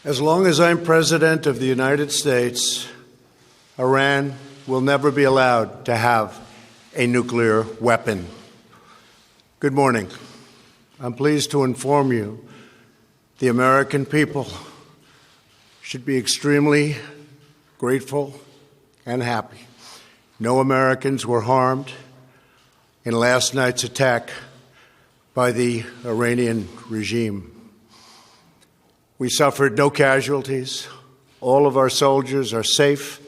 As long as I'm President of the United States, Iran will never be allowed to have a nuclear weapon. Good morning. I'm pleased to inform you the American people should be extremely grateful and happy. No Americans were harmed in last night's attack by the Iranian regime. We suffered no casualties. All of our soldiers are safe,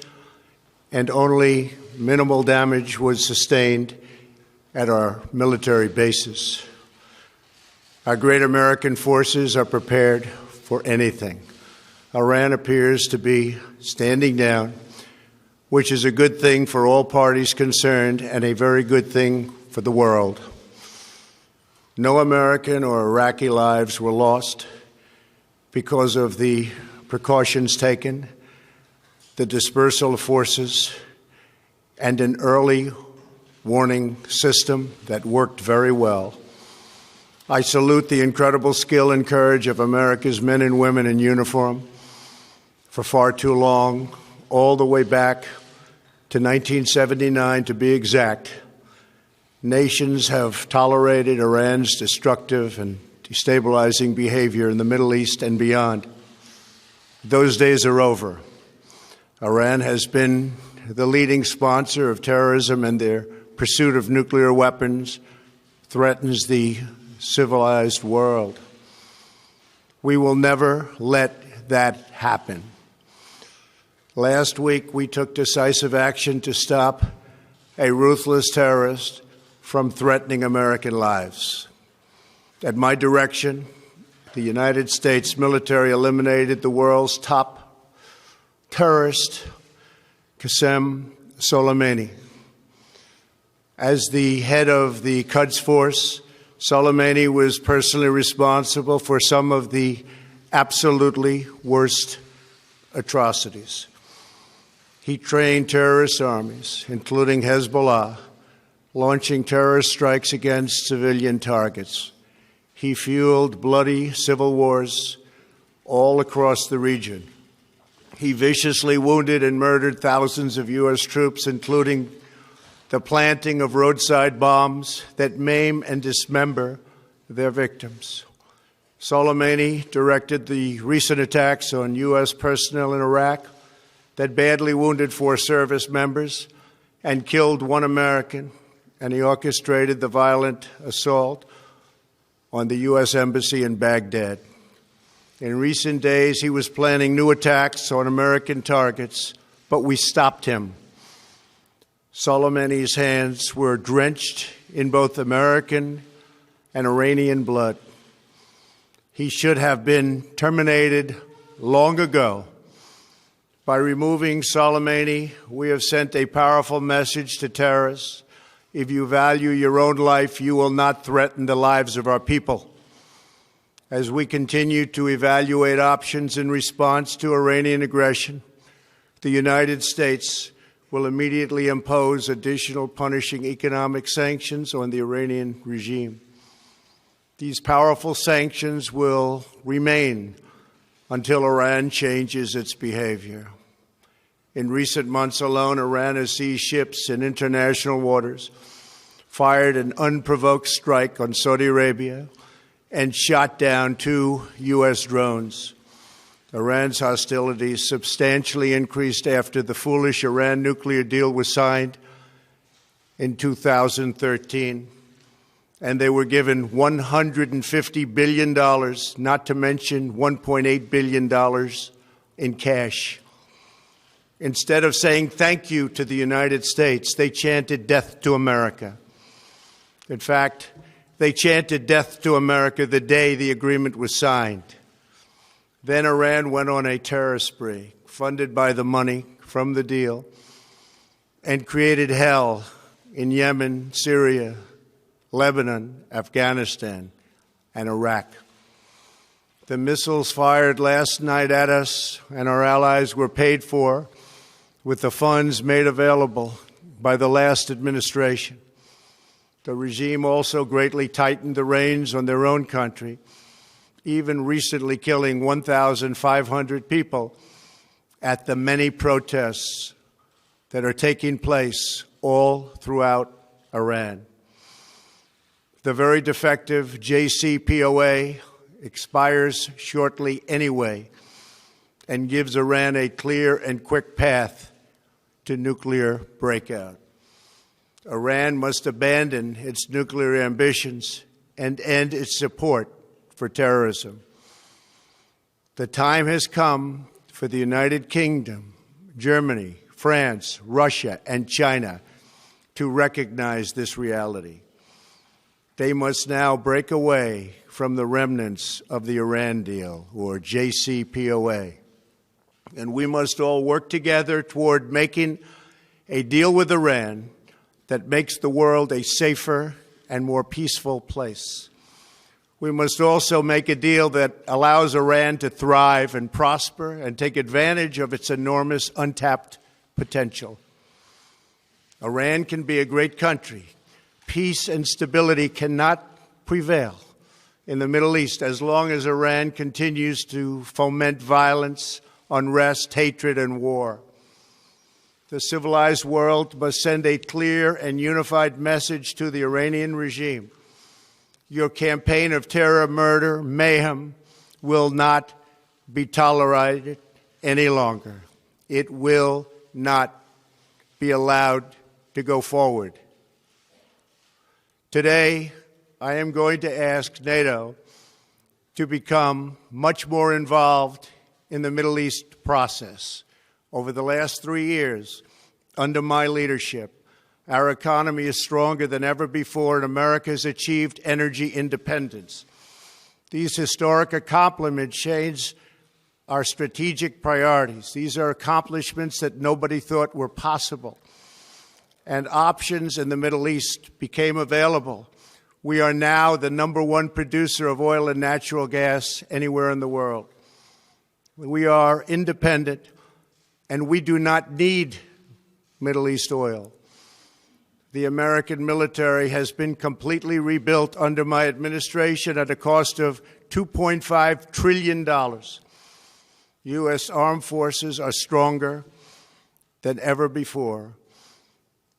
and only minimal damage was sustained at our military bases. Our great American forces are prepared for anything. Iran appears to be standing down, which is a good thing for all parties concerned and a very good thing for the world. No American or Iraqi lives were lost because of the precautions taken, the dispersal of forces, and an early warning system that worked very well. I salute the incredible skill and courage of America's men and women in uniform. For far too long, all the way back to 1979 to be exact, nations have tolerated Iran's destructive and destabilizing behavior in the Middle East and beyond. Those days are over. Iran has been the leading sponsor of terrorism, and their pursuit of nuclear weapons threatens the civilized world. We will never let that happen. Last week, we took decisive action to stop a ruthless terrorist from threatening American lives. At my direction, the United States military eliminated the world's top terrorist, Qasem Soleimani. As the head of the Quds Force, Soleimani was personally responsible for some of the absolutely worst atrocities. He trained terrorist armies, including Hezbollah, launching terrorist strikes against civilian targets. He fueled bloody civil wars all across the region. He viciously wounded and murdered thousands of U.S. troops, including the planting of roadside bombs that maim and dismember their victims. Soleimani directed the recent attacks on U.S. personnel in Iraq that badly wounded 4 service members and killed 1 American, and he orchestrated the violent assault on the U.S. Embassy in Baghdad. In recent days, he was planning new attacks on American targets, but we stopped him. Soleimani's hands were drenched in both American and Iranian blood. He should have been terminated long ago. By removing Soleimani, we have sent a powerful message to terrorists. If you value your own life, you will not threaten the lives of our people. As we continue to evaluate options in response to Iranian aggression, the United States will immediately impose additional punishing economic sanctions on the Iranian regime. These powerful sanctions will remain until Iran changes its behavior. In recent months alone, Iran has seized ships in international waters, fired an unprovoked strike on Saudi Arabia, and shot down 2 U.S. drones. Iran's hostilities substantially increased after the foolish Iran nuclear deal was signed in 2013, and they were given $150 billion, not to mention $1.8 billion in cash. Instead of saying thank you to the United States, they chanted death to America. In fact, they chanted death to America the day the agreement was signed. Then Iran went on a terror spree, funded by the money from the deal, and created hell in Yemen, Syria, Lebanon, Afghanistan, and Iraq. The missiles fired last night at us and our allies were paid for with the funds made available by the last administration. The regime also greatly tightened the reins on their own country, even recently killing 1,500 people at the many protests that are taking place all throughout Iran. The very defective JCPOA expires shortly anyway and gives Iran a clear and quick path to nuclear breakout. Iran must abandon its nuclear ambitions and end its support for terrorism. The time has come for the United Kingdom, Germany, France, Russia, and China to recognize this reality. They must now break away from the remnants of the Iran deal, or JCPOA. And we must all work together toward making a deal with Iran that makes the world a safer and more peaceful place. We must also make a deal that allows Iran to thrive and prosper and take advantage of its enormous untapped potential. Iran can be a great country. Peace and stability cannot prevail in the Middle East as long as Iran continues to foment violence, unrest, hatred, and war. The civilized world must send a clear and unified message to the Iranian regime. Your campaign of terror, murder, mayhem will not be tolerated any longer. It will not be allowed to go forward. Today, I am going to ask NATO to become much more involved in the Middle East process. Over the last 3 years, under my leadership, our economy is stronger than ever before, and America has achieved energy independence. These historic accomplishments change our strategic priorities. These are accomplishments that nobody thought were possible. And options in the Middle East became available. We are now the #1 producer of oil and natural gas anywhere in the world. We are independent, and we do not need Middle East oil. The American military has been completely rebuilt under my administration at a cost of $2.5 trillion. U.S. armed forces are stronger than ever before.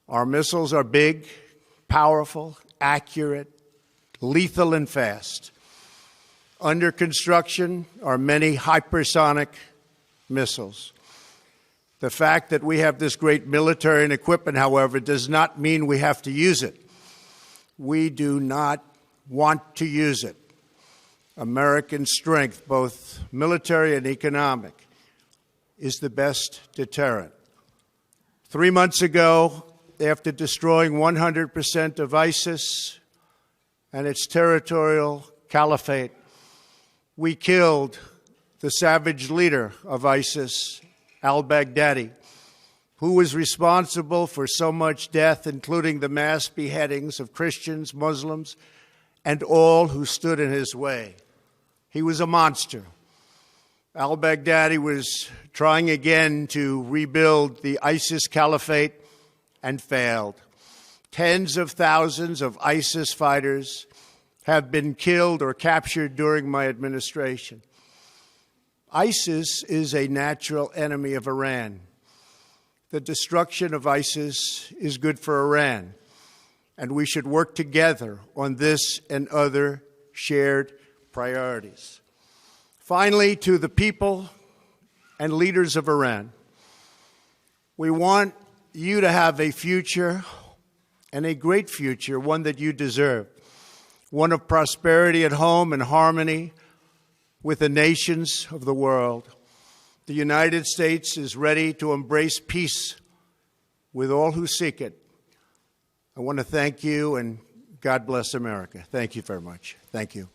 Our missiles are big, powerful, accurate, lethal, and fast. Under construction are many hypersonic missiles. The fact that we have this great military and equipment, however, does not mean we have to use it. We do not want to use it. American strength, both military and economic, is the best deterrent. 3 months ago, after destroying 100% of ISIS and its territorial caliphate, we killed the savage leader of ISIS, al-Baghdadi, who was responsible for so much death, including the mass beheadings of Christians, Muslims, and all who stood in his way. He was a monster. Al-Baghdadi was trying again to rebuild the ISIS caliphate and failed. Tens of thousands of ISIS fighters have been killed or captured during my administration. ISIS is a natural enemy of Iran. The destruction of ISIS is good for Iran, and we should work together on this and other shared priorities. Finally, to the people and leaders of Iran, we want you to have a future, and a great future, one that you deserve, one of prosperity at home and harmony with the nations of the world. The United States is ready to embrace peace with all who seek it. I want to thank you, and God bless America. Thank you very much. Thank you.